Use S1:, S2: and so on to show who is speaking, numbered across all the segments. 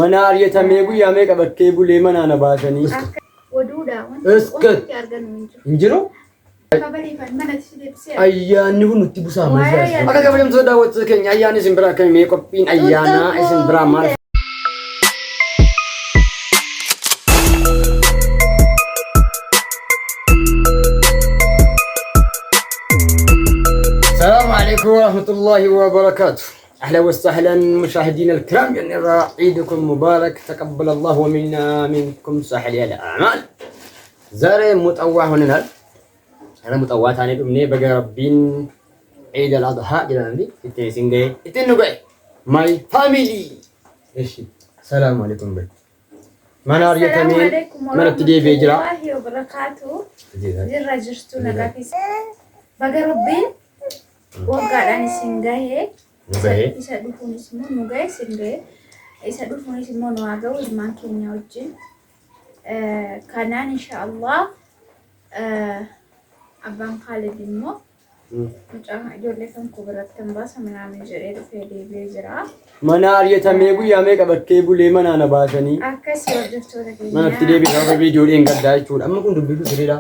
S1: Mana ariyatameegu yaamee qabattee bulee mana na baasanii. Iskat. Injiro. Ayyaanni kun nutti busaa malee. Akka kabajamtoota daawwattoota keenya ayyaanni isin biraa akkamii qophiin ayyaanaa isin biraa maal? السلام عليكم ورحمة الله وبركاته. أهلا وسهلا مشاهدينا الكرام، يعني عيدكم مبارك، تقبل الله منا منكم صالح الأعمال. زاري متطوع هنا أنا متطوع ثاني بمني بقى ربين عيد الأضحى جلالي التنسينجي التنوجي ماي فاميلي. إيش السلام عليكم بك منار يتمين من ابتدي بيجرا الله وبركاته. جرا جرتونا لكيس بقى ربين وقعدني سنجاهي isa dhufuunis immoo nu ga'e singee isa dhufuunis immoo nu haa ga'u ilmaan keenya wajjin kanaan inshaallah abbaan Khaalid immoo mucaa ijoollee kan kubiratti baasa minaamin jedhee dhufee deebi'ee jira. Mana ariyatamee guyyaa meeqa bakkee bulee mana na baasanii akkasii hordoftoota keenya manatti deebi'aa ijoolleen gaddaa jechuudha. Amma kun dubbisu sirriidha.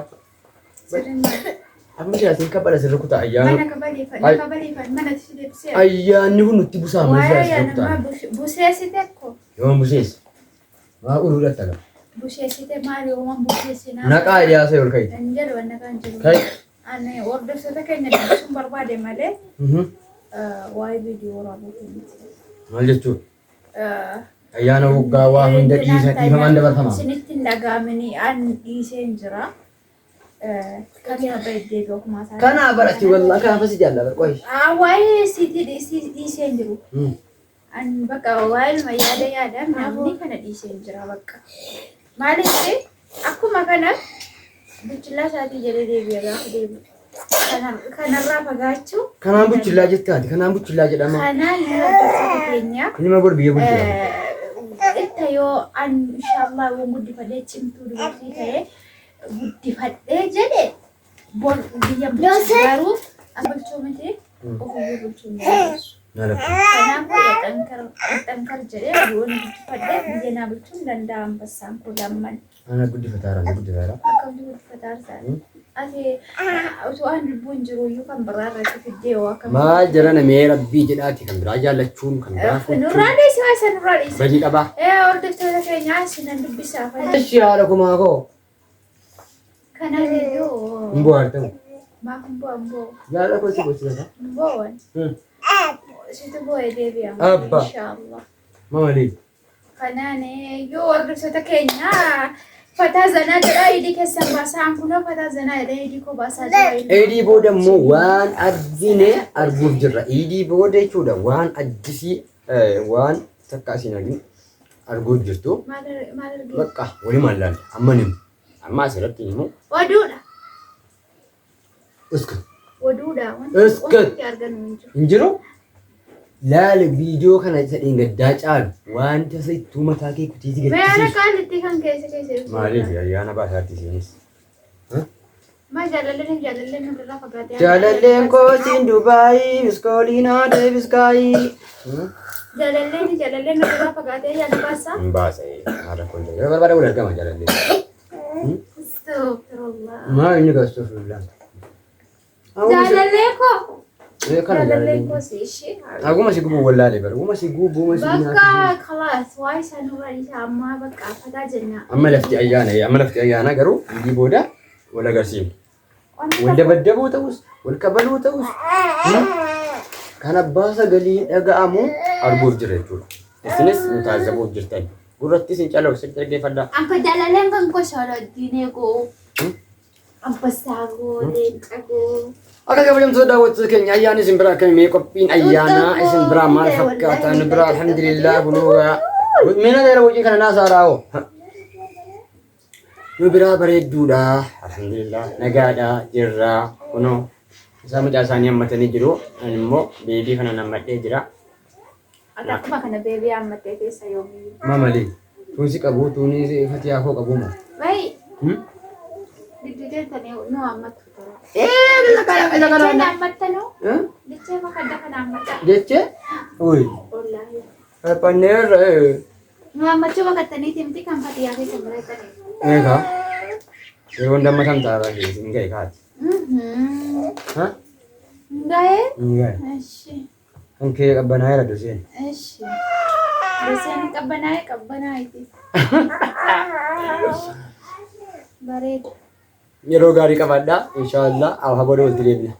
S1: Amma jaatin kabala sirri kutaa ayyaana. Mana kabaleeffan mana tidebsee. Ayyaanni kun nutti busaa malee kutaa. Buseesite akko. Yoon busees. Maa uruudha taga. Buseesite maali ooman buseesina. Naqaa dhiyaasa ol ka'i. Anjala wanna kan jiru. Ka'i. Ani hordoftoota keenya dubbisuun barbaade malee. Waa'ee viidiyoo raawwatu. Maal jechuudha? Ayyaana waggaa waa hunda dhiifaman dabarfama. Isinitti hin dhaga'amanii an dhiiseen jira. Kana barati wallahi kana fasi jalla qoy waa'ee siti dhiiseen jiru an bakka waa'ee mayyaada yaada namni kana dhiiseen jira bakka maaliif akkuma kana buchilla saatii jedhee deebi'a gaafa deebi'u kanarraa fagaachuu kanaan buchillaa jettaati kanaan buchillaa jedhama kanaan hordoftoota keenya inni ma biyya buchillaa itta yoo an inshallah waan guddifadhee cimtuu dubartii ta'ee guddifadhee jedhe bor biyya garuu abbalchoo miti ofuyyuu bulchuu dandeessu. Kanaafuu xankar jedhee yoon guddifadhee biyya naa bulchuun danda'a ambassaan koo lamman.
S2: Ana guddifataara guddifaara.
S1: Akkamitti guddifataara isaanii? Ati utuu aan lubbuun jiru iyyuu kan biraa irratti fiddee yoo akkamitti.
S2: Maal jedhana mee rabbii jedhaati kan biraa jaallachuun kan biraa fuudhuun.
S1: Nurraa dheessi waa isa nurraa dheessi.
S2: Badii qabaa.
S1: Hordoftoota keenyaa isinan dubbisaa fayyada.
S2: Eshi haala kumaa koo.
S1: Kana video
S2: Mbo artamu.
S1: Maaf mbo.
S2: Yaala ko si bochilata.
S1: Mboon. Situ boye deebi'aa.
S2: Abba.
S1: Inshallah.
S2: Maali.
S1: Kanaane yoo hordoftoota keenya fataa zanaa jedha idii keessan baasaan kunoo fataa zanaa jedha idii koo baasaa jira.
S2: Idii booda immoo waan argine arguuf jirra. Idii booda jechuudha waan addisii waan takka asiin arginu arguuf jirtu.
S1: Maal arginu?
S2: Bakka walumaan ilaalla. Amma nimu. Amma asirratti immoo
S1: oduudha.
S2: Iskat.
S1: Oduudha.
S2: Iskat.
S1: Arganu
S2: Injiru laala viidiyoo kana sadeen gaddaa caalu wanta saytuu mataa kee kutiiti
S1: gadhiisi. Meeshaa qaalitti kan keessa.
S2: Maaliif ayyaana baasaatti isinis?
S1: Maa jaalalleen nurraa fagaatee.
S2: Jaalalleen kootiin Dubaayii biskooliin haadha biskaayii.
S1: Jaalalleen nurraa fagaatee yaada baasaa.
S2: Hin baasa haadha kun jira. Barbaada wal argama jaalalleen.
S1: Astagfirullah.
S2: Maa inni astagfirullah.
S1: Jaalallee koo.
S2: Jaalalleen
S1: koo si ishee.
S2: Aguma si gubuu wallaalee bara. Aguma si gubuu ma si nyaatu.
S1: Bakka kalaas waa isa nurraa isaa ammaa bakka fataa jenna.
S2: Amma lafti ayyaana garuu idii booda wal agarsiifna. Wal dabaddabuu ta'us wal kabaluu ta'us kan abbaa sagalee dhaga'amu arguuf jira jechuudha. Isinis nu taasisamuuf jirtan. Gurratti sin calaqu sin dhaggeeffadhaa.
S1: Akka jaalalleen kan gosoota diinee koo abbassaa koo leenca koo.
S2: Akka kabajamtoota daawwattoota keenya ayyaanni isin biraa akkamii qophiin ayyaanaa isin biraa maal fakkaatan biraa alhamdulillah kunuugaa. Meena dheeraa hojii kana naasaaraa'oo. Nu biraa bareedduudha alhamdulillah nagaadhaa jirraa kunoo isaa mucaa isaanii hammatanii jiru immoo beebii kana nammadhee jira.
S1: Akkuma kana beebii hammattee keessa yoomii.
S2: Maamali tuunsi qabu tuunsi fatiyaa koo qabu moo.
S1: Bayi. Diddeetanii nu hammattu tura.
S2: Isa kana
S1: hammattanuu. Dichee bakka adda kana hammatta.
S2: Jechee? Uy.
S1: Wallaahi.
S2: Panneerra
S1: Maamachuu baqattanii timti kan fatiyaa keessa biratanii.
S2: Eegaa yeroo ndamma tamtaara hin ga'e kaati.
S1: Ga'ee?
S2: Eshi. Kan kee qabbanaa'eera doseen.
S1: Eshi. Doseen qabbanaa'eeti. Bareeda.
S2: Yeroo gaarii qabaadhaa. Inshaallah haboo walitti deebina.